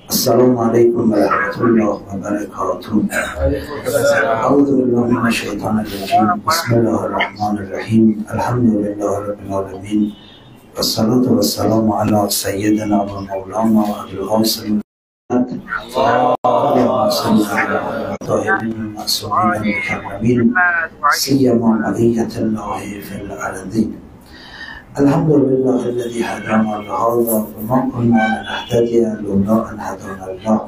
السلام عليكم ورحمة الله وبركاته. أعوذ بالله من الشيطان الرجيم. بسم الله الرحمن الرحيم. الحمد لله رب العالمين، والصلاة والسلام على سيدنا ومولانا وأبي القاسم اللهم صل على الطاهرين المعصومين المكرمين سيما بقية الله في الأرضين. الحمد لله الذي هدانا لهذا وما كنا لنهتدي لولا أن هدانا الله.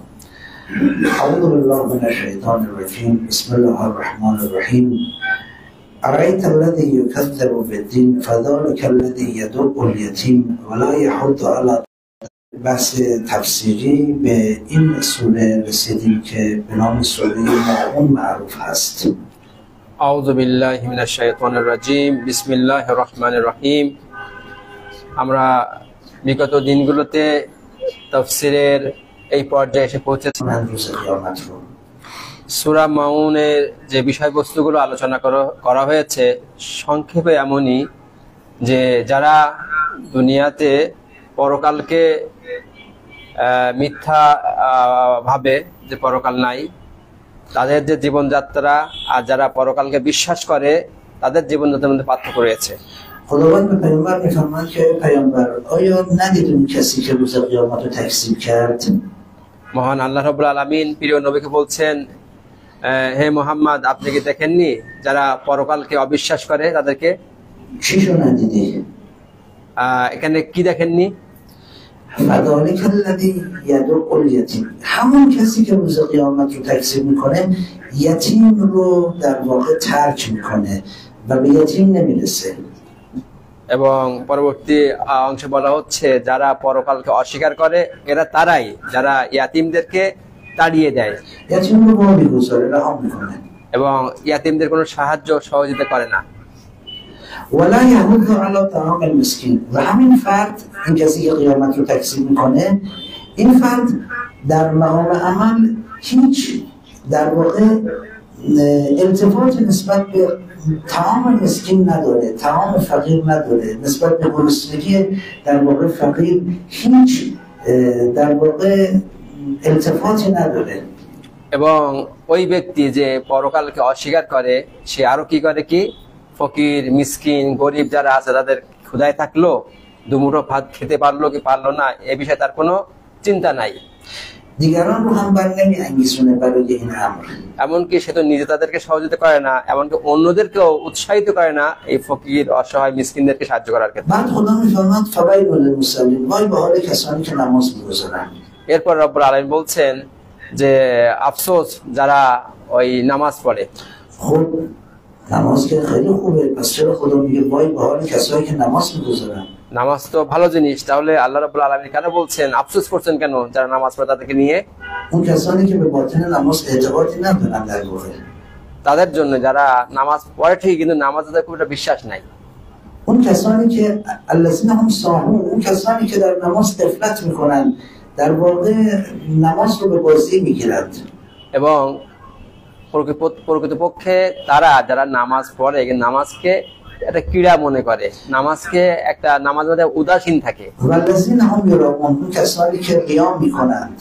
أعوذ بالله من الشيطان الرجيم. بسم الله الرحمن الرحيم. أرأيت الذي يكذب بالدين فذلك الذي يدعو اليتيم ولا يحض على. بحث تفسیری به این سوره رسیدیم که به نام سوره ماعون معروف هست. আউযু বিল্লাহি মিনাশ শাইতানির রাজিম। বিসমিল্লাহির রহমানির রহিম। আমরা বিগত দিনগুলোতে তাফসীরের এই পর্যায়ে এসে পৌঁছেছি। সূরা মাউনের যে বিষয়বস্তুগুলো আলোচনা করা হয়েছে সংক্ষেপে এমনই যে যারা দুনিয়াতে পরকালকে মিথ্যা ভাবে যে পরকাল নাই, তাদের যে জীবনযাত্রা আর যারা পরকালকে বিশ্বাস করে তাদের জীবনযাত্রার মধ্যে পার্থক্য রয়েছে। خداوند به پیامبر میفرماید که پیامبر آیا ندیدون کسی که روز قیامت رو تکذیب کرد؟ মহান আল্লাহ রাব্বুল আলামিন প্রিয় নবীকে বলছেন, হে মুহাম্মদ আপনি কি দেখেননি যারা পরকালকে অবিশ্বাস করে তাদেরকে? چیشو ندیدی؟ এখানে কি দেখেননি؟ فذلک الذی یدعو الیتیم، همون کسی که روز قیامت رو تکذیب میکنه یتیم رو در واقع ترک میکنه و به یتیم نمیرسه। এবং পরবর্তী অংশে বলা হচ্ছে যারা পরকালকে অস্বীকার করে এরা তারাই যারা ইয়াতিমদেরকে তাড়িয়ে দেয় یتیم رو با میگذاره، رها میکنه এবং ইয়াতিমদের কোনো সাহায্য সহযোগিতা করে না। ولا يحض على طعام المسکین، و همین فرد این کسی که قیامت رو تکذیب میکنه این فرد در مقام عمل هیچ در واقع التفات نسبت به طعام مسکین نداره، طعام فقیر نداره، نسبت به گرسنگی در واقع فقیر هیچ در واقع التفاتی نداره। এবং ওই ব্যক্তি যে পরকালকে অস্বীকার করে সে আরো কি করে, কি ফকির মিসকিন গরিব যারা আছে তাদের ক্ষুধায় থাকলো, দুমুঠো ভাত খেতে পারলো কি পারলো না এ বিষয়ে তার কোনো চিন্তা নাই। دیگران رو هم بر نمی‌انگیزونه برای این امر، এমনকি সে তো নিজে তাদেরকে সহযোগিতা করে না, এমনকি অন্যদেরকেও উৎসাহিত করে না এই ফকির অসহায় মিসকিনদেরকে সাহায্য করার ক্ষেত্রে। بعد خدا می‌فرماید فویل للمصلین، وای به حال کسانی که نماز می‌گذارن। এরপর রব্বুল আলামিন বলছেন যে আফসোস যারা ওই নামাজ পড়ে। خب نماز که خیلی خوبه، پس چرا خدا میگه وای به حال کسایی که نماز می‌گذارن؟ নামাজ তো ভালো জিনিস, তাহলে আল্লাহ রাব্বুল আলামিন কেন বলছেন, আফসোস করছেন কেন যারা নামাজ পড়ে তাদেরকে নিয়ে? اون کسانی که به باطن نماز اعتقادی ندارن در واقع، তাদের জন্য যারা নামাজ পড়ে ঠিক কিন্তু নামাজে তাদের খুব একটা বিশ্বাস নাই। اون کسانی که الذین هم ساهون، اون کسانی که در نماز غفلت میکنن، در واقع نماز رو به بازی میگیرند। এবং প্রকৃতপক্ষে তারা যারা নামাজ পড়ে কিন্তু নামাজকে একটা ক্রীড়া মনে করে, নামাজকে একটা নামাজের মধ্যে উদাসীন থাকে। والذین هم یراؤون، اون کسانی که قیام میکنند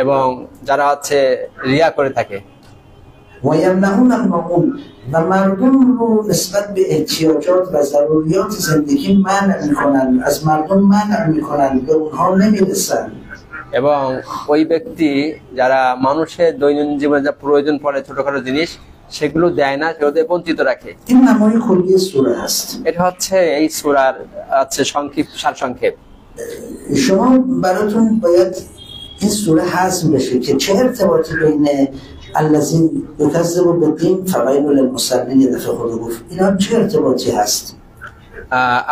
এবং যারা হচ্ছে রিয়া করে থাকে। و یمنعون الماعون، و مردم رو نسبت به احتیاجات و ضروریات زندگی منع میکنن، از مردم منع میکنن، به اونها نمیرسن। এবং ওই ব্যক্তি যারা মানুষের দৈনন্দিন জীবনে যা প্রয়োজন পড়ে ছোটখাটো জিনিস সেগুলো দেয় না, সেগুলো বঞ্চিত রাখে। این نمای کلی سوره است। এটা হচ্ছে এই সূরার হচ্ছে সারসংক্ষেপ। شما براتون باید این سوره حذف بشه که چه ارتباطی بین الذین یکذبون بالدین فویل للمصلین یه دفعه خدا گفت، اینا چه ارتباطی هست؟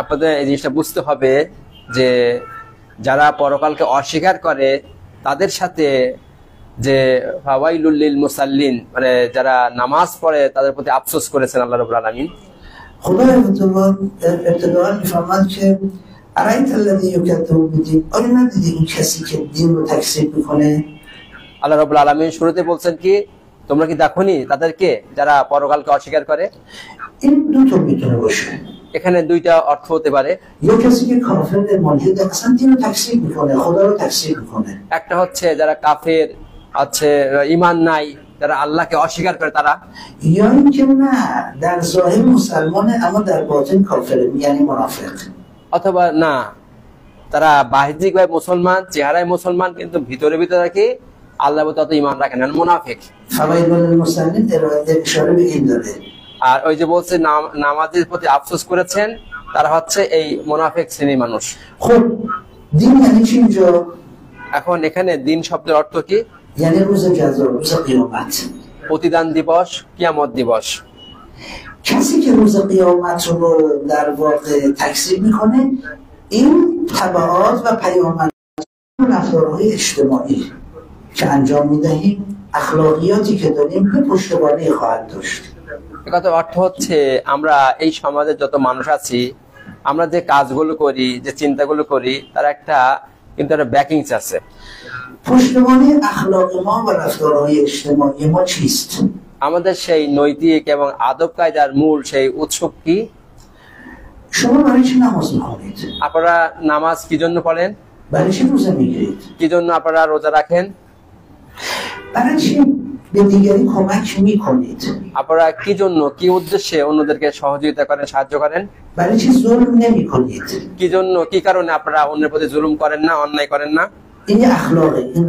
আপনাদের এই জিনিসটা বুঝতে হবে যে যারা পরকালকে অস্বীকার করে তাদের সাথে যে ফাওয়াইলুল লিল মুসাল্লিন মানে যারা নামাজ পড়ে তাদের প্রতি আফসোস করেছেন আল্লাহ রাব্বুল আলামিন। خدا ابتداء میفرماد که ارایت الذی یکذب بالدین، آیا ندیدی این کسی که دین رو تکذیب میکنه؟ আল্লাহ রাব্বুল আলামিন শুরুতে বলছেন কি তোমরা কি দেখোনি তাদেরকে যারা পরকালকে অস্বীকার করে? این دو تا میتونه باشه، এখানে দুইটা অর্থ হতে পারে। یا کسی که کافر ملحد اصلا دین رو تکذیب میکنه، خدا رو تکذیب میکنه. একটা হচ্ছে যারা কাফের আছে, ঈমান নাই, যারা আল্লাহকে অস্বীকার করে তারা। یا اینکه نه در ظاهر مسلمانه اما در باطن کافره، یعنی منافق. অথবা না, তারা বাহ্যিকভাবে মুসলমান, চেহারায় মুসলমান, কিন্তু ভিতরে ভিতরে কি আল্লাহর প্রতি অত ঈমান রাখে না, মুনাফিক। فویل للمصلین اشاره به این داره. আর ওই যে বলছে নামাজের প্রতি আফসোস করেছেন, তারা হচ্ছে এই মুনাফিক শ্রেণীর মানুষ। خب دین یعنی چی اینجا؟ এখন এখানে দিন শব্দের অর্থ কি? یعنی روز جزا، روز قیامت. প্রতিদান দিবস, কিয়ামত দিবস। کسی که روز قیامت رو در واقع تکذیب میکنه، این تبعات و پیامد رفتارهای اجتماعی که انجام میدهیم، اخلاقیاتی که داریم به پشتوانه خواهد داشت. কথা অর্থ হচ্ছে আমরা এই সমাজে যত মানুষ আছি, আমরা যে কাজগুলো করি, যে চিন্তাগুলো করি, তার একটা কিন্তু একটা ব্যাকিংস আছে। پشتوانه اخلاق ما و رفتارهای اجتماعی ما چیست؟ আমাদের সেই নৈতিক এবং আদব কায়দার মূল সেই উৎস কি? شما برای چی نماز میخونید؟ আপনারা নামাজ কি জন্য পড়েন? برای چی روزه میگیرید؟ কি জন্য আপনারা রোজা রাখেন? برای چی به دیگری کمک میکنید؟ আপনারা কি জন্য, কি উদ্দেশ্যে অন্যদেরকে সহযোগিতা کরেন, সাহায্য করেন? برای چی ظلم نمیکنید؟ কি জন্য, কি কারণে আপনারা অন্যের প্রতি জুলুম করেন না, অন্যায় করেন না? این یه اخلاقه، این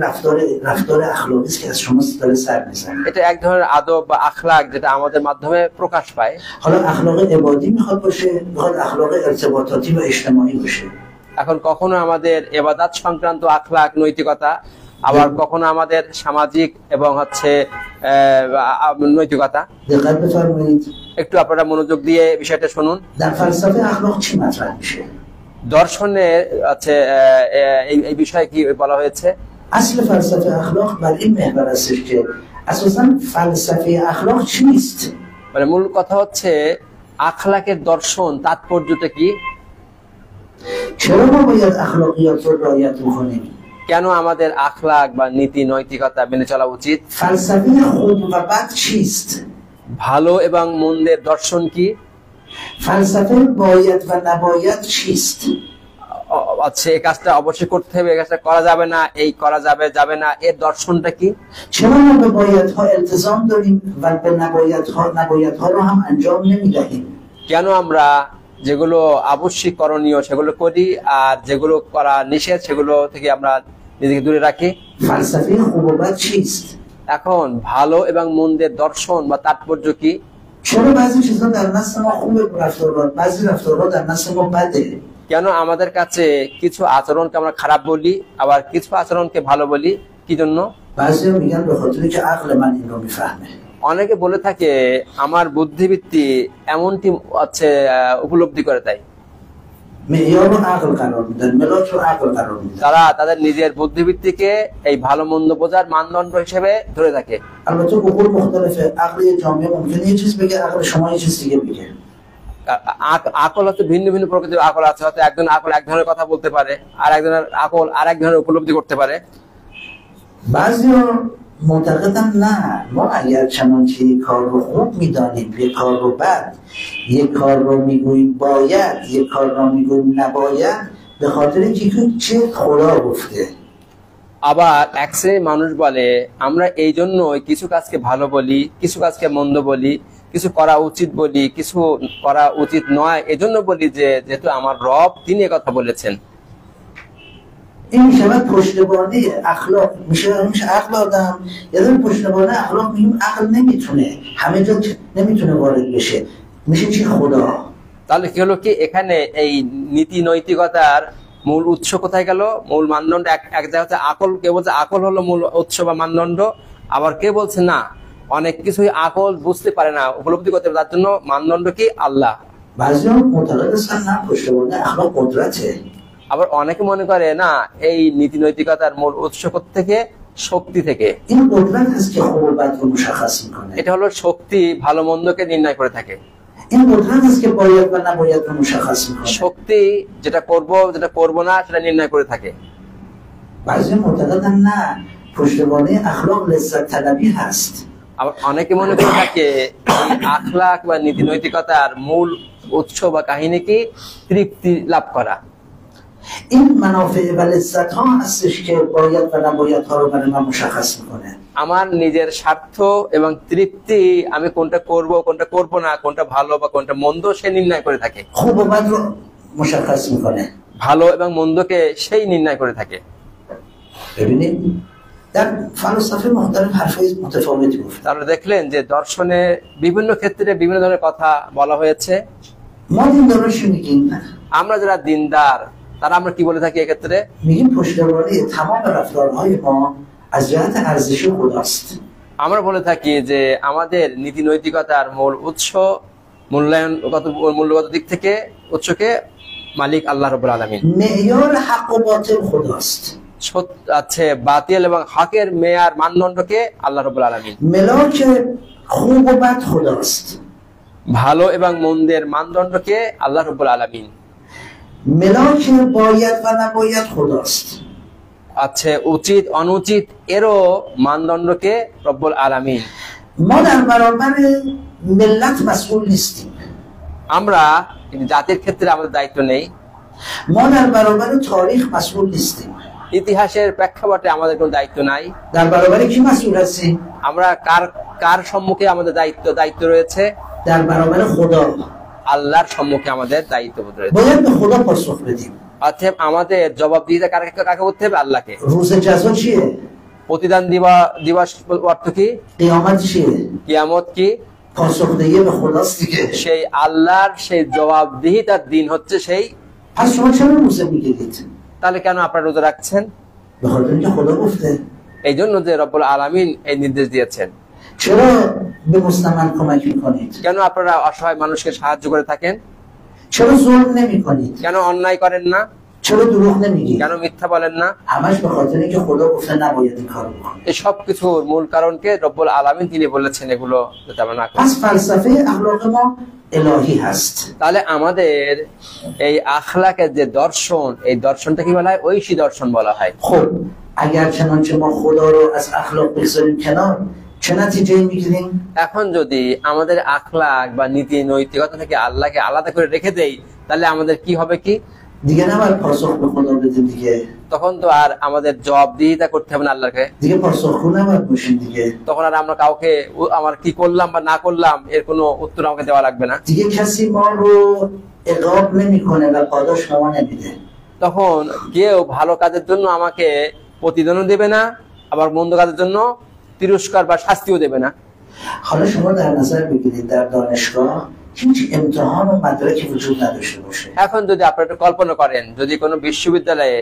رفتار اخلاقی است که از شما داره سر میزنه. এটা এক ধরনের আদব বা আখলাক যেটা আমাদের মাধ্যমে প্রকাশ পায়। حالا اخلاق عبادی میخواد باشه، میخواد اخلاق ارتباطاتی و اجتماعی باشه. এখন কখনো আমাদের ইবাদত সংক্রান্ত আখলাক, নৈতিকতা, আবার কখনো আমাদের সামাজিক এবং হচ্ছে নৈতিকতা। دقت بفرمایید. একটু আপনারা মনোযোগ দিয়ে বিষয়টা শুনুন। در فلسفه اخلاق چی مطرح میشه؟ দর্শনে আছে এই বিষয়ে কি বলা হয়েছে? اصل فلسفه اخلاق بر این محور هستش که اساسا فلسفه اخلاق چیست؟ মানে মূল কথা হচ্ছে আখলাকের দর্শন তাৎপর্যটা কি? چرا ما باید اخلاقیات رو رعایت بکنیم؟ কেন আমাদের আখলাক বা নীতি নৈতিকতা মেনে চলা উচিত? فلسفه خوب و بد چیست؟ ভালো এবং মন্দের দর্শন কি? فلسفه باید و نباید چیست؟ আচ্ছা, এই কাজটা অবশ্যই করতে হবে, এই কাজটা করা যাবে না, এই করা যাবে না, এর দর্শনটা কি? چرا ما به بایدها التزام داریم و به نبایدها رو هم انجام نمیدهیم؟ কেন আমরা যেগুলো আবশ্যিক করণীয় সেগুলো করি আর যেগুলো করা নিষেধ সেগুলো থেকে আমরা নিজেকে দূরে রাখি? فلسفه خوب و بد چیست؟ এখন ভালো এবং মন্দের দর্শন বা তাৎপর্য কি? چرا بعضی چیزا در نسل ما خوبه رفتارها، بعضی رفتارها در نسل ما بده؟ কেন আমাদের কাছে কিছু আচরণকে আমরা খারাপ বলি, আবার কিছু আচরণকে ভালো বলি? কি জন্য? بعضیا میگن به خاطر که عقل من این رو میفهمه. অনেকে বলে থাকে আমার বুদ্ধিবৃত্তি এমনটি হচ্ছে উপলব্ধি করে, তাই معیار رو عقل قرار میدن، ملاک رو عقل قرار میدن. তারা তাদের নিজের বুদ্ধিবৃত্তিকে এই ভালো মন্দ বোঝার মানদণ্ড হিসেবে ধরে থাকে। البته عقول مختلفه، عقل یه جامعه ممکنه یه چیز بگه، عقل شما یه چیز دیگه بگه. আকল হচ্ছে ভিন্ন ভিন্ন প্রকৃতির আকল আছে, হয়তো একজন আকল এক ধরনের কথা বলতে পারে, আর একজনের আকল আর এক ধরনের উপলব্ধি করতে পারে। بعضیا معتقدن نه، ما اگر چنانچه یک کار رو خوب میدانیم، یک کار رو بد، یک کار رو میگوییم باید، یک کار رو میگوییم نباید، به خاطر که چه خدا گفته. আবার এক শ্রেণীর মানুষ বলে আমরা এই জন্য কিছু কাজকে ভালো বলি, কিছু কাজকে মন্দ বলি, কিছু করা উচিত বলি, কিছু করা উচিত নয় এজন্য বলি যে যেহেতু আমার রব তিনি কথা বলেছেন। این میشود پشتوانه اخلاق، میشه عقل آدم، یه دونه پشتوانه اخلاق. میگیم عقل نمیتونه همه جا نمیتونه وارد بشه، میشه چی؟ خدا. তাহলে কি হলো কি, এখানে এই নীতি নৈতিকতার মূল উৎস কোথায় গেল? মূল মানদণ্ড এক জায়গা হচ্ছে আকল। কে বলছে আকল হলো মূল উৎস বা মানদণ্ড, আবার কে বলছে না অনেক কিছুই আকল বুঝতে পারে না, উপলব্ধি করতে পারে, তার জন্য মানদণ্ড কি? আল্লাহ। بعضیا معتقد هستن نه، پشتوانه اخلاق قدرته. আবার অনেকে মনে করে না এই নীতি নৈতিকতার মূল উৎস থেকে, শক্তি থেকে। این قدرت هست که خوب و بد رو مشخص میکنه. এটা হলো শক্তি ভালো মন্দকে নির্ণয় করে থাকে। این قدرت هست که باید و نباید رو مشخص میکنه. শক্তি যেটা করব যেটা করব না সেটা নির্ণয় করে থাকে। بعضی معتقدن نه، پشتوانه اخلاق لذت طلبی هست. আবার অনেকে মনে করে থাকে এই আখলাক বা নীতি নৈতিকতার মূল উৎস বা কাহিনী কি? তৃপ্তি লাভ করা। این منافع و لذت ها هستش که باید و نباید ها رو برای من مشخص میکنه. আমার নিজের স্বার্থ এবং তৃপ্তি, আমি কোনটা করব কোনটা করব না, কোনটা ভালো বা কোনটা মন্দ, সে নির্ণয় করে থাকে। خوب و بد رو مشخص میکنه. ভালো এবং মন্দকে সেই নির্ণয় করে থাকে। ببینید در فلسفه مختلف حرفای متفاوتی گفت. তাহলে দেখলেন যে দর্শনে বিভিন্ন ক্ষেত্রে বিভিন্ন ধরনের কথা বলা হয়েছে। ما دیندارا چی میگیم؟ আমরা যারা দিনদার তারা আমরা কি বলে থাকি এক্ষেত্রে? میگیم پشتوانه تمام رفتارهای ما از جهت ارزش خداست. আমরা বলে থাকি যে আমাদের নীতি নৈতিকতার মূল উৎস, মূল্যগত দিক থেকে উৎসকে মালিক আল্লাহ রাব্বুল আলামিন। معیار حق و باطل خداست. আছে বাতিল এবং হকের মেয়ার মানদণ্ডকে আল্লাহ রাব্বুল আলামিন। ملاک خوب و بد خداست. ভালো এবং মন্দের মানদণ্ডকে আল্লাহ রাব্বুল আলামিন। ملاک باید و نباید خداست. আছে উচিত অনুচিত এরও মানদণ্ডকে রব্বুল আলামিন। ما در برابر ملت مسئول نیستیم. আমরা জাতির ক্ষেত্রে আমাদের দায়িত্ব নেই। ما در برابر تاریخ مسئول نیستیم. ইতিহাসের প্রেক্ষাপটে আমাদের কোনো দায়িত্ব নাই। در برابر کی مسئول هستیم؟ আমরা কার সম্মুখে আমাদের দায়িত্ব রয়েছে? در برابر خدا. আল্লাহর সম্মুখে আমাদের দায়িত্ব রয়েছে। باید به خدا پاسخ بدیم. অতএব আমাদের জবাবদিহিতা কাকে করতে হবে? আল্লাহকে। روز جزا چیه؟ প্রতিদান দিবস অর্থ কি? قیامت چیه؟ কিয়ামত কি? پاسخدهی به خداست دیگه. সেই আল্লাহর সেই জবাবদিহিতার দিন হচ্ছে সেই। پس شما چرا روزه میگیرید؟ তাহলে কেন আপনারা রোজা রাখছেন? به خاطر اینکه خدا گفته. এই জন্য যে রব্বুল আলামিন এই নির্দেশ দিয়েছেন। چرا به مستمند کمک میکنید؟ কেন আপনারা অসহায় মানুষকে সাহায্য করে থাকেন? چرا ظلم نمیکنید؟ কেন অন্যায় করেন না? چرا دروغ نمیگید؟ কেন মিথ্যা বলেন না? همش به خاطر اینکه خدا گفته نباید این کارو بکنید. এই সব কিছুর মূল কারণকে রব্বুল আলামিন তিনি বলেছেন এগুলো যাতে আমরা না করি। پس فلسفه اخلاق ما الهی هست. তাহলে আমাদের এই আখলাকের যে দর্শন, এই দর্শনটা কি বলা হয়? ঐশী দর্শন বলা হয়। خب اگر چنانچه ما خدا رو از اخلاق بگذاریم کنار چه نتیجه‌ای میگیریم؟ এখন যদি আমাদের আখলাক বা নীতি নৈতিকতা থেকে আল্লাহকে আলাদা করে রেখে দেই, তাহলে আমাদের কি হবে? কি دیگه نباید پاسخ به خدا بدیم دیگه. তখন তো আর আমাদের জবাবদিহিতা করতে হবে না আল্লাহকে। دیگه پاسخگو نباید باشیم دیگه. তখন আর আমরা কাউকে আমার কি করলাম বা না করলাম এর কোনো উত্তর আমাকে দেওয়া লাগবে না। دیگه کسی ما رو عقاب نمیکنه و پاداش به ما نمیده. তখন কেউ ভালো কাজের জন্য আমাকে প্রতিদানও দেবে না, আবার মন্দ কাজের জন্য তিরস্কার বা শাস্তিও দেবে না। حالا شما در نظر بگیرید در دانشگاه هیچ امتحان و مدرکی وجود نداشته باشه. এখন যদি আপনারা একটু কল্পনা করেন, যদি কোনো বিশ্ববিদ্যালয়ে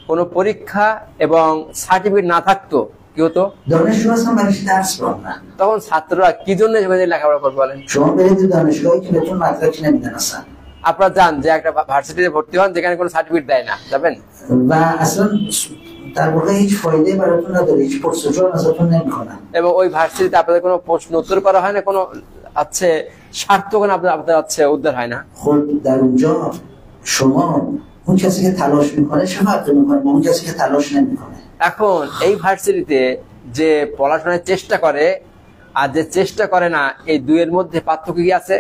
কোনো পরীক্ষা এবং সার্টিফিকেট না থাকতো, কি হতো? دانشجو اصلا برای چی درس بخونن؟ তখন ছাত্ররা কি জন্য লেখাপড়া করবে বলেন? شما برید دانشگاهی که بهتون مدرکی نمیدن اصلا. আপনারা জান যে একটা ভার্সিটিতে ভর্তি হন যেখানে কোনো সার্টিফিকেট দেয় না, যাবেন? و اصلا در واقع هیچ فایده براتون نداره، هیچ پرسجو ازتون نمیکنن. এবং ওই ভার্সিটিতে আপনাদের কোনো প্রশ্ন উত্তর করা হয় না, কোনো আছে স্বার্থ কোনো আপনাদের আছে উদ্ধার হয় না। خب در اونجا شما اون کسی که تلاش میکنه چه فرقی میکنه با اون کسی که تلاش نمیکنه؟ এখন এই ভার্সিটিতে যে পড়াশোনার চেষ্টা করে আর যে চেষ্টা করে না, এই দুইয়ের মধ্যে পার্থক্য কি আছে?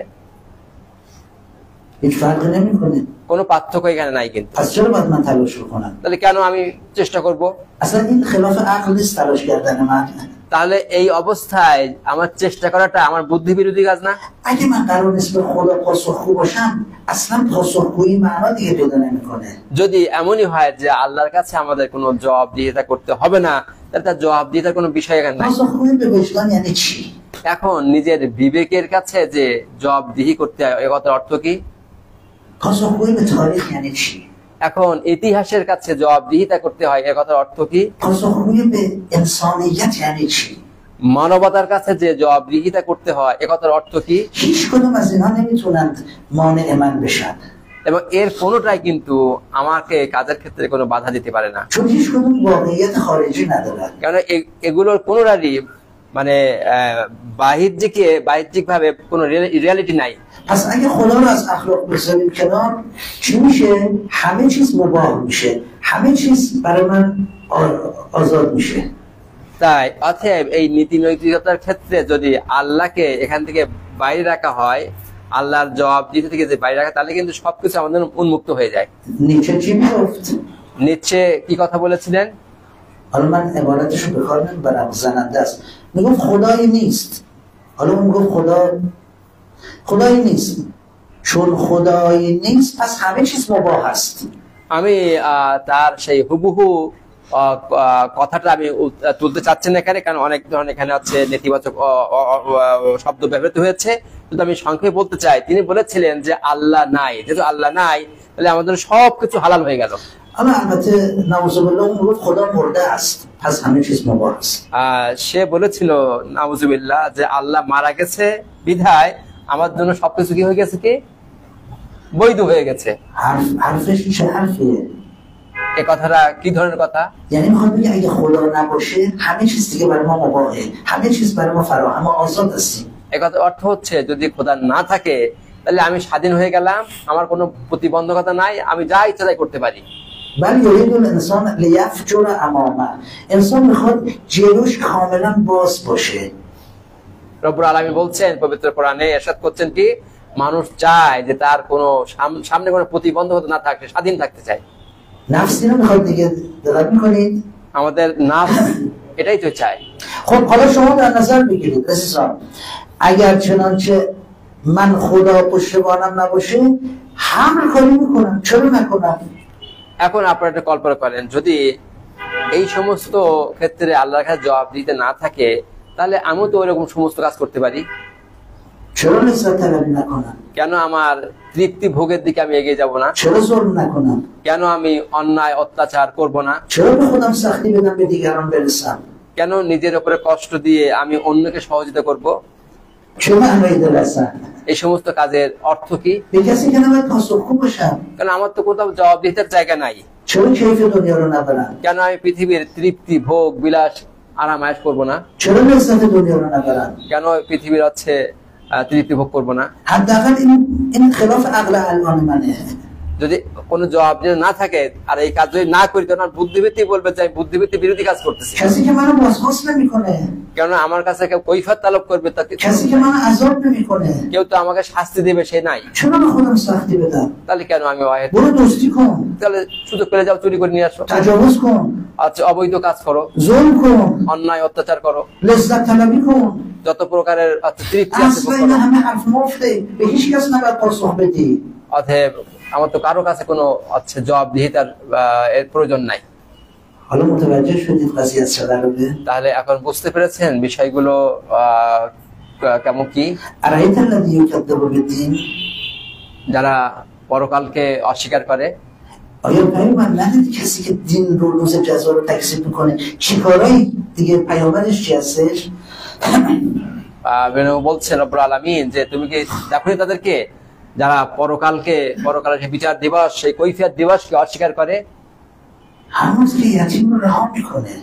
هیچ فرقی نمیکنه. কোনো পার্থক্য এখানে নাই। কিন্তু پس چرا باید من تلاش بکنم؟ তাহলে কেন আমি চেষ্টা করব? اصلا این خلاف عقل نیست تلاش کردن من. তাহলে এই অবস্থায় আমার চেষ্টা করাটা আমার বুদ্ধি বিরোধী কাজ না? اگه من قرار نیست به خدا پاسخگو باشم اصلا پاسخگویی معنا دیگه پیدا نمیکنه. যদি এমনই হয় যে আল্লাহর কাছে আমাদের কোনো জবাবদিহিতা করতে হবে না, তাহলে তার জবাবদিহিতার কোনো বিষয় এখানে নাই। پاسخگویی به وجدان یعنی چی؟ এখন নিজের বিবেকের কাছে যে জবাবদিহি করতে হয়, এ কথার অর্থ কি? پاسخگویی به تاریخ یعنی چی؟ এখন ইতিহাসের কাছে জবাবদিহিতা করতে হয়, এ কথার অর্থ কি? پاسخگویی به انسانیت یعنی چی؟ মানবতার কাছে যে জবাবদিহিতা করতে হয়, এ কথার অর্থ কি? هیچ کدوم از اینا نمیتونند مانع من بشن. এবং এর কোনোটাই কিন্তু আমাকে কাজের ক্ষেত্রে কোনো বাধা দিতে পারে না, چون هیچ کدوم واقعیت خارجی ندارن. কারণ এগুলোর কোনোটারই মানে বাহ্যিক ভাবে কোনো রিয়ালিটি নাই। پس اگه خدا رو از اخلاق بذاریم کنار چی میشه؟ همه چیز مباح میشه، همه چیز برای من آزاد میشه. তাই অতএব এই নীতি নৈতিকতার ক্ষেত্রে যদি আল্লাহকে এখান থেকে বাইরে রাখা হয়, আল্লাহর জবাব দিতে থেকে যে বাইরে রাখে, তাহলে কিন্তু সবকিছু আমাদের উন্মুক্ত হয়ে যায়। نیچه چی میگفت؟ নিচে কি কথা বলেছিলেন؟ حالا من عبارتشو به کار نمیبرم، زننده است. میگفت خدایی نیست. حالا اون میگفت خدایی نیست. چون خدایی نیست پس همه چیز مباح است. আমি তার সেই হুবহু কথাটা আমি তুলতে চাচ্ছি না এখানে, কারণ অনেক ধরনের এখানে হচ্ছে নেতিবাচক শব্দ ব্যবহৃত হয়েছে। কিন্তু আমি সংক্ষেপে বলতে চাই, তিনি বলেছিলেন যে আল্লাহ নাই, যেহেতু আল্লাহ নাই তাহলে আমাদের সবকিছু হালাল হয়ে গেল। اما البته نعوذبالله اون میگفت خدا مرده است پس همه چیز مباح است. সে বলেছিল নাউজুবিল্লাহ যে আল্লাহ মারা গেছে বিধায় আমার জন্য সবকিছু কি হয়ে গেছে, কি বৈধ হয়ে গেছে। حرفش چه حرفیه؟ এই কথাটা কি ধরনের কথা? یعنی میخواد بگه اگه خدا نباشه همه چیز دیگه برای ما مباحه، همه چیز برای ما فراهم، ما آزاد هستیم. এই কথার অর্থ হচ্ছে যদি খোদা না থাকে তাহলে আমি স্বাধীন হয়ে গেলাম, আমার কোনো প্রতিবন্ধকতা নাই, আমি যা ইচ্ছা তাই করতে পারি। بل یرید الانسان لیفجر امامه، انسان میخواد جلوش کاملا باز باشه. রব্বুল আলামিন বলছেন পবিত্র কোরআনে, ইরশাদ করছেন কি মানুষ চায় যে তার কোনো সামনে কোনো প্রতিবন্ধকতা না থাকে, স্বাধীন থাকতে চায়। نفسی رو میخواد دیگه، دقت میکنید؟ আমাদের নাফস এটাই তো চায়। خب حالا شما در نظر بگیرید عزیزان، اگر چنانچه من خدا پشتوانم نباشه هر کاری میکنم، چرا نکنم؟ এখন আপনারা একটা কল্পনা করেন, যদি এই সমস্ত ক্ষেত্রে আল্লাহর কাছে জবাব দিতে না থাকে তাহলে আমিও তো ওইরকম সমস্ত কাজ করতে পারি। چرا لذت طلبی نکنم؟ কেন আমার তৃপ্তি ভোগের দিকে আমি এগিয়ে যাব না? چرا ظلم نکنم؟ কেন আমি অন্যায় অত্যাচার করব না? چرا به خودم سختی بدم به دیگران برسم؟ কেন নিজের উপরে কষ্ট দিয়ে আমি অন্যকে সহযোগিতা করব? چه معنای دل هستن؟ এই সমস্ত কাজের অর্থ কি? به کسی که نباید پاسخگو باشم. কারণ আমার তো কোথাও জবাবদিহিতার জায়গা নাই। چرا کیف دنیا رو نبرم؟ কেন আমি পৃথিবীর তৃপ্তি ভোগ বিলাস আরাম আয়েশ করব না? چرا لذت دنیا رو نبرم؟ কেন পৃথিবীর হচ্ছে তৃপ্তি ভোগ করব না? حداقل این خلاف عقل الان منه. যদি কোনো জবাব না থাকে আর এই কাজ যদি না করি তখন বুদ্ধিবৃত্তি বলবে যে আমি বুদ্ধিবৃত্তি বিরোধী কাজ করতেছি। کسی که منو وسواس نمیکنه، কেন আমার কাছে কেউ কৈফিয়ত তলব করবে, তাকে کسی که منو عذاب نمیکنه، কেউ তো আমাকে শাস্তি দেবে সে নাই, چرا به خودم سختی بدم؟ তাহলে কেন আমি برو دوستی کن، তাহলে সুযোগ পেলে যাও চুরি করে নিয়ে আসো, تجاوز کن، আচ্ছা অবৈধ কাজ করো, ظلم کن، অন্যায় অত্যাচার করো, لذت طلبی کن. যত প্রকারের তৃপ্তি আছে اصلا این همه حرف مفته، به هیچ کس نباید پاسخ بدی. অতএব আমার তো কারো কাছে কোনো জবাবদিহিতার এর প্রয়োজন নাই। حالا متوجه شدید قضیه از چه قراره؟ তাহলে এখন বুঝতে পেরেছেন বিষয়গুলো কেমন কি? أرأيت الذي يكذب بالدين؟ যারা পরকালকে অস্বীকার করে। آیا پیامبر ندیدی کسی که دین رو روز جزا رو تکذیب میکنه چیکارایی دیگه پیامبرش چی هستش؟ বলছেন রব্বুল আলামিন যে তুমি কি দেখোনি তাদেরকে যারা পরকালের বিচার দিবস, সেই কৈফিয়ত দিবসকে অস্বীকার করে? همون که یتیم رو رها میکنه،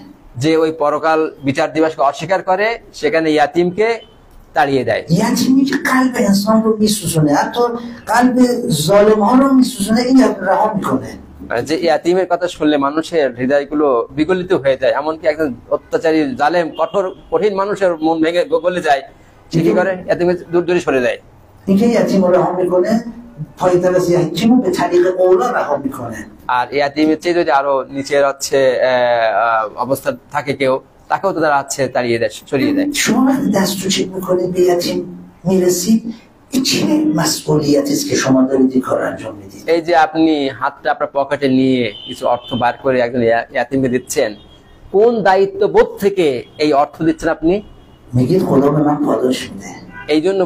যে ওই পরকাল বিচার দিবসকে অস্বীকার করে সেখানে ইয়াতিমকে তাড়িয়ে দেয়। یتیمی که قلب انسان رو میسوزونه، حتی قلب ظالم ها رو میسوزونه، این رها میکنه. যে ইয়াতিমের কথা শুনলে মানুষের হৃদয়গুলো বিগলিত হয়ে যায়, এমনকি একজন অত্যাচারী জালেম কঠিন মানুষের মন ভেঙে গলে যায়, সে কি করে? ইয়াতিমকে দূরে সরে যায়। این که یتیم رو رها میکنه پایه‌تر از یتیم رو به طریق اولا رها میکنه. আর ইয়াতিমের চেয়ে যদি আরো নিচের হচ্ছে অবস্থা থাকে কেউ, তাকেও তো তারা হচ্ছে তাড়িয়ে দেয়, সরিয়ে দেয়। شما وقتی دست رو چک میکنید به یتیم میرسید، این چه مسئولیتی است که شما دارید این کار انجام میدید؟ এই যে আপনি হাতটা আপনার পকেটে নিয়ে কিছু অর্থ বার করে একজন ইয়াতিমকে দিচ্ছেন, কোন দায়িত্ববোধ থেকে এই অর্থ দিচ্ছেন আপনি? میگید خدا به من پاداش میده. এই জন্য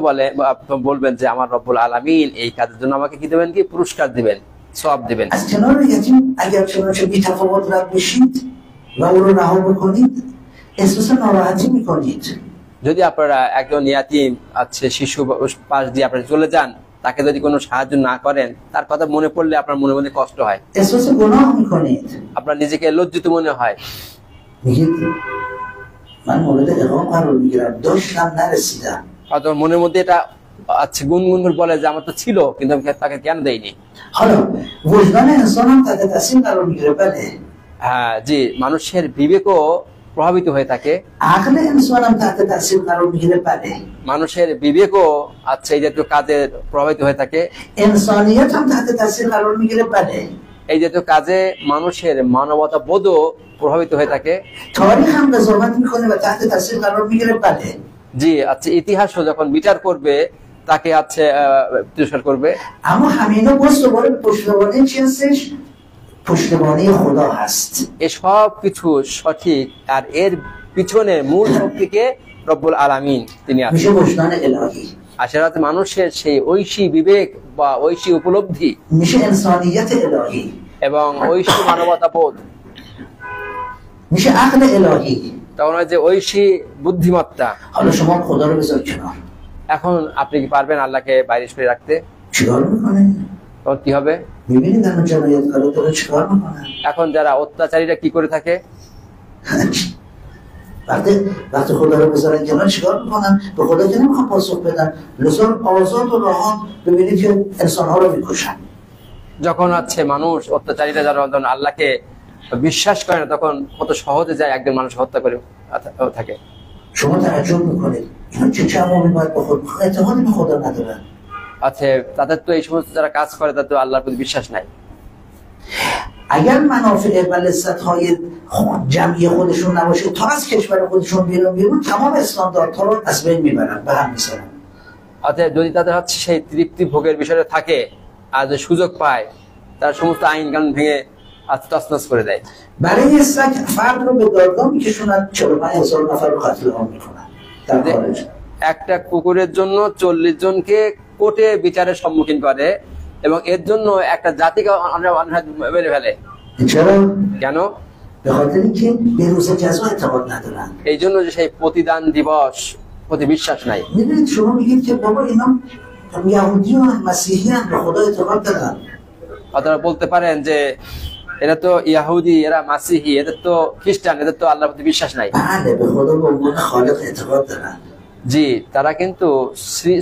বলবেন যে আমার রব্বুল আলামিন এই কাজের জন্য আমাকে কি দেবেন, কি পুরস্কার দিবেন, সওয়াব দিবেন। از کنار یتیم اگر چنانچه بی‌تفاوت رد بشید و او رو رها بکنید احساس ناراحتی میکنید. যদি আপনারা একজন ইয়াতিম আছে শিশু পাশ দিয়ে আপনারা চলে যান, তাকে যদি কোনো সাহায্য না করেন, তার কথা মনে পড়লে আপনার মনে মনে কষ্ট হয়, احساس گناه میکنید. আপনার নিজেকে লজ্জিত মনে হয়। میگید من مورد اقام قرار میگیرم، داشتم نرسیدم. হয়তো মনের মধ্যে এটা আছে গুনগুন করে বলে যে আমার তো ছিল কিন্তু আমি তাকে কেন দেইনি। حالا وجدان انسان هم تحت تاثیر قرار میگیره. بله হ্যাঁ জি, মানুষের বিবেকও প্রভাবিত হয়ে থাকে, عقل انسان هم تحت تاثیر قرار میگیره. بله মানুষের বিবেকও এই জাতীয় কাজে প্রভাবিত হয়ে থাকে, انسانیت هم تحت تاثیر قرار میگیره. بله এই জাতীয় কাজে মানুষের মানবতা বোধও প্রভাবিত হয়ে থাকে। تاریخ هم قضاوت میکنه و تحت تاثیر قرار میگیره. بله জি ইতিহাসও যখন বিচার করবে তাকে তিরস্কার করবে। اما همینا باز دوباره پشتوانه چی هستش؟ پشتوانه خدا هست. এসব কিছু সঠিক, আর এর পিছনে মূল শক্তিকে রব্বুল আলামিন তিনি আছেন। میشه وجدان الهی، আসলে মানুষের সেই ঐশী বিবেক বা ঐশী উপলব্ধি میشه انسانیت الهی، এবং ঐশী মানবতা বোধ, میشه عقل الهی. তখন যে ঐশী বুদ্ধিমত্তা। حالا شما خدا رو بذار کنار، এখন আপনি কি পারবেন আল্লাহকে বাইরে সরিয়ে রাখতে? چیکار میکنه؟ তখন কি হবে? میبینید الان جنایتکارا داره چیکار میکنه؟ এখন যারা অত্যাচারীরা কি করে থাকে, وقتی خدا رو بذارن کنار چیکار میکنن؟ به خدا که نمیخوان پاسخ بدن، لزوم آزاد و راحت ببینید که انسانها رو میکشن. যখন মানুষ অত্যাচারীরা যারা আল্লাহকে বিশ্বাস করে না, তখন কত সহজে যায় একজন মানুষ হত্যা করে থাকে। شما تعجب میکنید اینا چه جوابی باید به خود اعتقادی به خدا ندارن. তাদের তো এই সমস্ত যারা কাজ করে তাদের তো আল্লাহর প্রতি বিশ্বাস নাই। اگر منافع و لذت‌های جمعی خودشون نباشه تا از کشور خودشون بیرون تمام استانداردها رو از بین میبرن، به هم میزنن. যদি তাদের সেই তৃপ্তি ভোগের বিষয়টা থাকে আর যে সুযোগ পায়, তার সমস্ত আইন কানুন ভেঙে তছনছ করে দেয়। برای یه سگ فرد رو به دادگاه میکشونن، 45,000 نفر رو قتل عام میکنن در خارج. একটা কুকুরের জন্য 40 জনকে কোর্টে বিচারের সম্মুখীন করে এবং এর জন্য একটা জাতিকে মেরে ফেলে। چرا؟ কেন? به خاطر اینکه به روز جزا اعتقاد ندارن. এই জন্য যে সেই প্রতিদান দিবস প্রতি বিশ্বাস নাই। میدونید شما میگید که بابا اینا یهودی و مسیحی هم به خدا اعتقاد دارن. আপনারা বলতে পারেন যে এরা তো ইহুদি, এরা মাসিহি, এদের তো খ্রিস্টান, এদের তো আল্লাহর প্রতি বিশ্বাস নাই। بله به خدا به عنوان خالق اعتقاد دارن. জি, তারা কিন্তু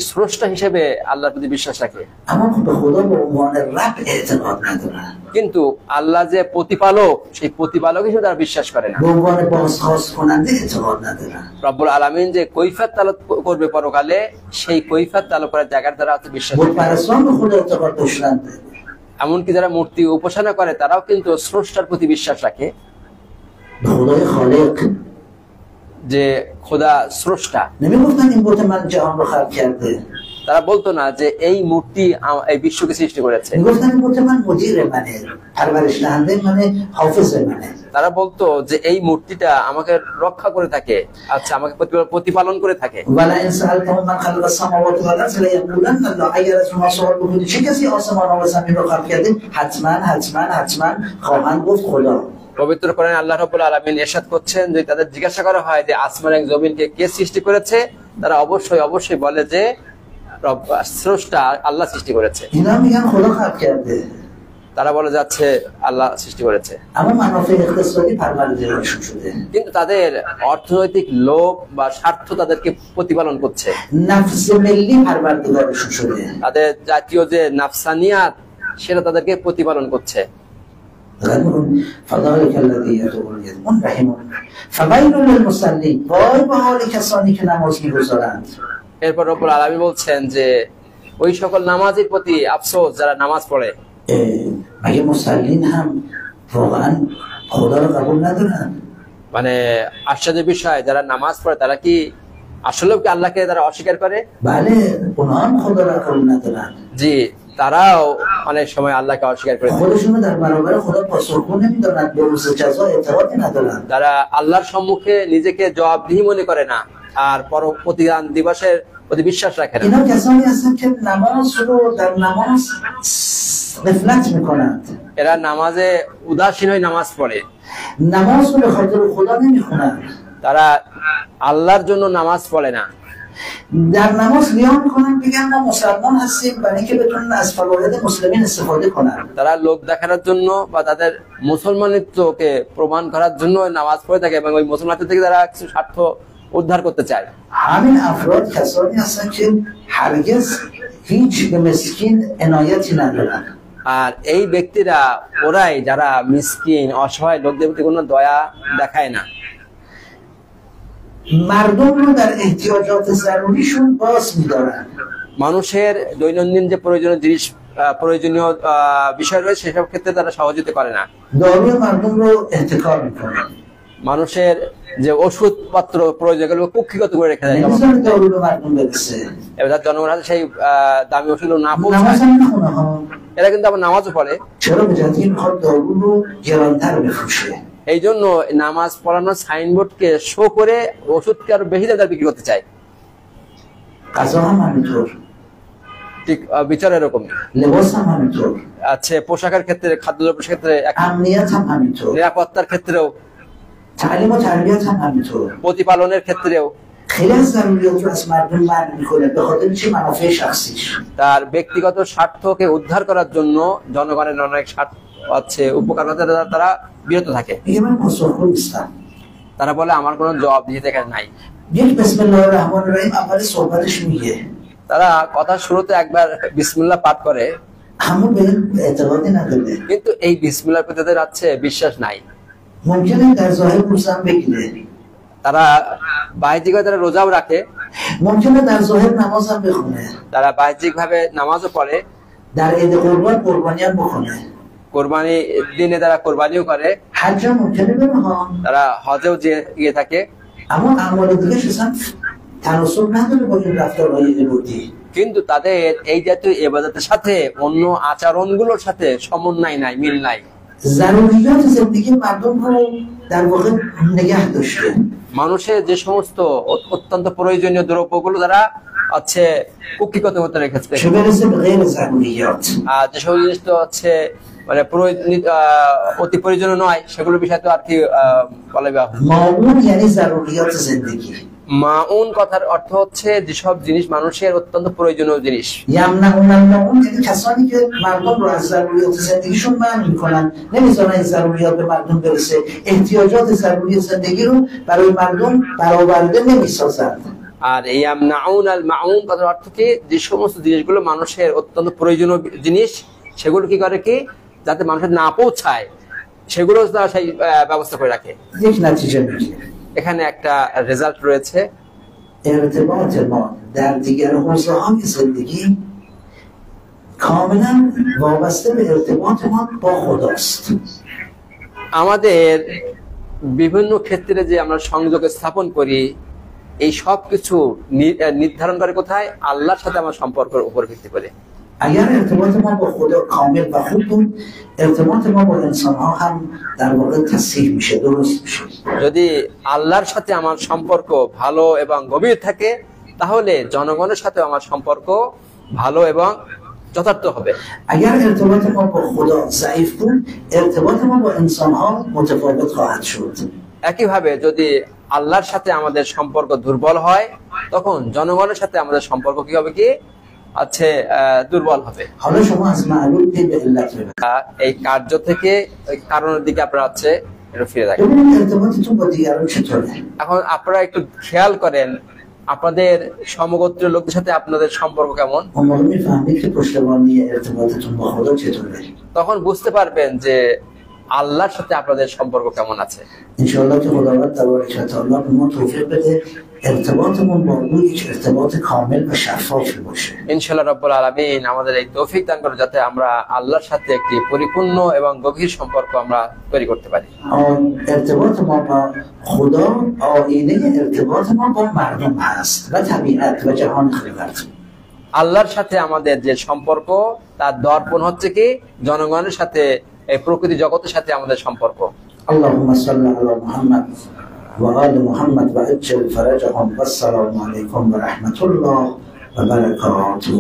স্রষ্টা হিসেবে আল্লাহর প্রতি বিশ্বাস রাখে, اما به خدا به عنوان رب اعتقاد ندارن. কিন্তু আল্লাহ যে প্রতিপালক, সেই প্রতিপালক হিসেবে তারা বিশ্বাস করে না। به عنوان بازخواست کننده اعتقاد ندارن. রব্বুল আলামিন যে কৈফিয়ত তালাব করবে পরকালে, সেই কৈফিয়ত তালাব করার জায়গার দ্বারা বিশ্বাস بود پرستان به خدا اعتقاد داشتن. এমনকি যারা মূর্তি উপাসনা করে তারাও কিন্তু স্রষ্টার প্রতি বিশ্বাস রাখে, به خدای خالق. যে খোদা স্রষ্টা। نمیگفتن این بت من جهان رو خلق کرده. তারা বলতো না যে এই মূর্তি এই বিশ্বকে সৃষ্টি করেছে। میگفتن این بت من مدیر منه، پرورش دهنده منه، حافظ منه. তারা বলতো যে এই মূর্তিটা আমাকে রক্ষা করে থাকে, আমাকে প্রতিপালন করে থাকে। ولا ان سالتهم من خلق السماوات والارض ليقولن الله. اگر از شما سوال بکنید چه کسی آسمان و زمین رو خلق کرده، حتما خواهند گفت خدا. পবিত্র কোরআনে আল্লাহ রাব্বুল আলামিন ইরশাদ করছেন যে তাদের জিজ্ঞাসা করা হয় যে আসমান এবং জমিনকে কে সৃষ্টি করেছে, তারা অবশ্যই বলে যে স্রষ্টা আল্লাহ সৃষ্টি করেছে। اینا میگن خدا خلق کرده. তারা বলে যাচ্ছে আল্লাহ সৃষ্টি করেছে, اما منافع اقتصادی پروردگارشون شده. কিন্তু তাদের অর্থনৈতিক লোভ বা স্বার্থ তাদেরকে প্রতিপালন করছে। نفس ملی پروردگارشون شده. তাদের জাতীয় যে নাফসানিয়াত, সেটা তাদেরকে প্রতিপালন করছে। فذلك الذي يدعو اليتيم رحمه فويل للمصلين. وای به حال کسانی که نماز می‌گذارند. এরপর রব্বুল আলামিন বলছেন যে ওই সকল নামাজীর প্রতি আফসোস যারা নামাজ পড়ে। مگه مسلین هم واقعا خدا رو قبول ندارن؟ মানে আশ্চর্যের বিষয়, যারা নামাজ পড়ে তারা কি আসলে কি আল্লাহকে তারা অস্বীকার করে? بله اونا هم خدا رو قبول ندارن. জি, তারাও অনেক সময় আল্লাহকে অস্বীকার করে। خودشون در برابر خدا پاسخگو نمیدونن، به روز جزا اعتقادی ندارن. তারা আল্লাহর সম্মুখে নিজেকে জবাবদিহি মনে করে না, আর প্রতিদান দিবসের প্রতি বিশ্বাস রাখে না। اینا کسانی هستن که نماز رو در نماز غفلت میکنند. এরা নামাজে উদাসীন হয়ে নামাজ পড়ে, نماز رو به خاطر خدا نمیخونن. তারা আল্লাহর জন্য নামাজ পড়ে না। در نماز قیام میکنن بگن ما مسلمان هستیم برای اینکه بتونن از فواید مسلمین استفاده کنن. তারা লোক দেখানোর জন্য বা তাদের মুসলমানিত্বকে প্রমাণ করার জন্য নামাজ পড়ে থাকে এবং ওই মুসলমানত্ব থেকে তারা কিছু স্বার্থ উদ্ধার করতে চায়। همین افراد کسانی هستن که هرگز هیچ به مسکین عنایتی ندارن. আর এই ব্যক্তিরা ওরাই যারা মিসকিন অসহায় লোকদের প্রতি কোনো দয়া দেখায় না। مردم رو در احتیاجات ضروریشون باز می‌دارن. মানুষের দৈনন্দিন যে প্রয়োজনীয় বিষয় রয়েছে সেসব ক্ষেত্রে তারা সহযোগিতা করে না। داروی مردم رو احتکار می‌کنن. মানুষের যে ওষুধপত্র প্রয়োজনগুলো কুক্ষিগত করে রেখে দেয়, نمی‌ذاره دارو به مردم برسه. এবার জনগণের হাতে সেই দামি ওষুধগুলো না পৌঁছায়, نماز هم می‌خونه ها. এরা কিন্তু আবার নামাজও পড়ে। چرا به جهت اینکه می‌خواد دارو رو گران‌تر بفروشه. এই জন্য নামাজ পড়ানোর সাইনবোর্ডকে শো করে ওষুধকে আরো বেশি দামে বিক্রি করতে চায়। غذا هم همینطور. ঠিক বিচার এরকম لباس هم همینطور. আছে, পোশাকের ক্ষেত্রে, খাদ্যদ্রব্যের ক্ষেত্রে, امنیت هم همینطور. নিরাপত্তার ক্ষেত্রেও, تعلیم و تربیت هم همینطور. প্রতিপালনের ক্ষেত্রেও خیلی از ضروریات رو از مردم منع میکنه به خاطر چی؟ منافع شخصیش. তার ব্যক্তিগত স্বার্থকে উদ্ধার করার জন্য জনগণের অনেক স্বার্থ আছে, উপকারিতা তারা বিরত থাকে। میگه من پاسخگو نیستم. তারা বলে আমার কোনো জবাবদিহিতা এখানে নাই। یک بسم الله الرحمن الرحیم اول صحبتش میگه. তারা কথা শুরুতে একবার বিসমিল্লাহ পাঠ করে, اما به اعتقادی نداره. কিন্তু এই বিসমিল্লাহর প্রতি তাদের আছে বিশ্বাস নাই। ممکنه در ظاهر روزه هم بگیره. তারা বাহ্যিকভাবে তারা রোজাও রাখে, ممکنه در ظاهر نماز هم بخونه. তারা বাহ্যিকভাবে নামাজও পড়ে, در عید قربان قربانی هم بکنه. কোরবানি দিনে তারা কোরবানিও করে, حج هم ممکنه بره ها. তারা হজেও গিয়ে থাকে। اما اعمال دیگه‌ش اصلا تناسب نداره با این رفتارهای عبودی. কিন্তু তাদের এই জাতীয় ইবাদতের সাথে অন্য আচরণগুলোর সাথে সমন্বয় নাই, মিল নাই। ضروریات زندگی مردم رو در واقع نگه داشته. মানুষের যে সমস্ত অত্যন্ত প্রয়োজনীয় দ্রব্যগুলো তারা আছে কুক্ষিগত করতে রেখেছে, چه برسه به غیر ضروریات. আর যেসব জিনিস তো হচ্ছে মানে অতি প্রয়োজনীয় নয় সেগুলোর বিষয়ে তো আর কি বলে। معمول یعنی ضروریات زندگی. মাউন কথার অর্থ হচ্ছে যেসব জিনিস মানুষের অত্যন্ত প্রয়োজনীয় জিনিস। یمنعون المعون یعنی کسانی که مردم رو از ضروریات زندگیشون منع میکنن، نمیذارن این ضروریات به مردم برسه، احتیاجات ضروری زندگی رو برای مردم برآورده نمیسازند. আর এই ইয়ামনাউন আল মাউন কথার অর্থ কি, যে সমস্ত জিনিসগুলো মানুষের অত্যন্ত প্রয়োজনীয় জিনিস সেগুলো কি করে কি যাতে মানুষের না পৌঁছায় সেগুলো তারা সেই ব্যবস্থা করে রাখে। یک نتیجه میگیره. এখানে একটা রেজাল্ট রয়েছে। ارتباط ما در دیگر حوزه‌های زندگی کاملا وابسته به ارتباط ما با خداست. আমাদের বিভিন্ন ক্ষেত্রে যে আমরা সংযোগ স্থাপন করি এই সব কিছু নির্ধারণ করে কোথায়? আল্লাহর সাথে আমার সম্পর্কের উপর ভিত্তি করে। اگر ارتباط ما با خدا کامل و خوب بود، ارتباط ما با انسان‌ها هم در واقع تصحیح میشه، درست میشه. যদি আল্লাহর সাথে আমার সম্পর্ক ভালো এবং গভীর থাকে তাহলে জনগণের সাথে আমার সম্পর্ক ভালো এবং যথার্থ হবে। اگر ارتباط ما با خدا ضعیف بود، ارتباط ما با انسان‌ها متفاوت خواهد شد. একইভাবে যদি আল্লাহর সাথে আমাদের সম্পর্ক দুর্বল হয় তখন জনগণের সাথে আমাদের সম্পর্ক কি হবে কি আছে দুর্বল হবে। حالا شما از معلول به علت ببرید. এই কার্য থেকে ওই কারণের দিকে আপনারা আছে একটু ফিরে দেখেন। ببینید ارتباطتون با دیگران چطوره. এখন আপনারা একটু খেয়াল করেন আপনাদের সমগোত্রীয় লোকদের সাথে আপনাদের সম্পর্ক কেমন। اون موقع میفهمید که پشتوانه ارتباطتون با خدا چطوره. তখন বুঝতে পারবেন যে আল্লাহর সাথে আপনাদের সম্পর্ক কেমন আছে। انشاءالله که خداوند تبارک و تعالی به ما توفیق بده ارتباطمون با او یک ارتباط کامل و شفاف باشه. ইনশাআল্লাহ রাব্বুল আলামিন আমাদের এই তৌফিক দান করুন যাতে আমরা আল্লাহর সাথে একটি পরিপূর্ণ এবং গভীর সম্পর্ক আমরা তৈরি করতে পারি। ارتباط ما با خدا آینه ارتباط ما با مردم هست و طبیعت و جهان خلقت. আল্লাহর সাথে আমাদের যে সম্পর্ক তার দর্পণ হচ্ছে কি জনগণের সাথে এই প্রকৃতি জগতের সাথে আমাদের সম্পর্ক। اللهم صل على محمد وآل محمد وعجل فرجهم والسلام عليكم ورحمة الله وبركاته.